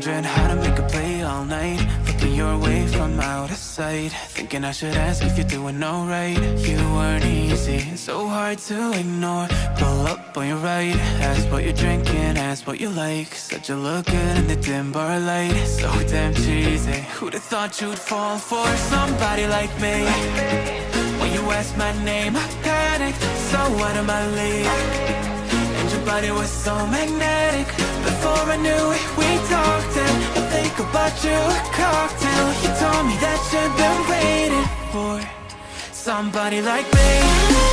wondering how to make a play all night, looking your way from out of sight, thinking I should ask if you're doing alright. You weren't easy, so hard to ignore. Pull up on your right, ask what you're drinking, ask what you like. Said you look good in the dim bar light, so damn cheesy. Who'd have thought you'd fall for somebody like me? When you asked my name, I panicked, so out of my league. And your body was so magnetic. Before I knew it, we talked, and I think about you a cocktail. You told me that you've been waiting for somebody like me.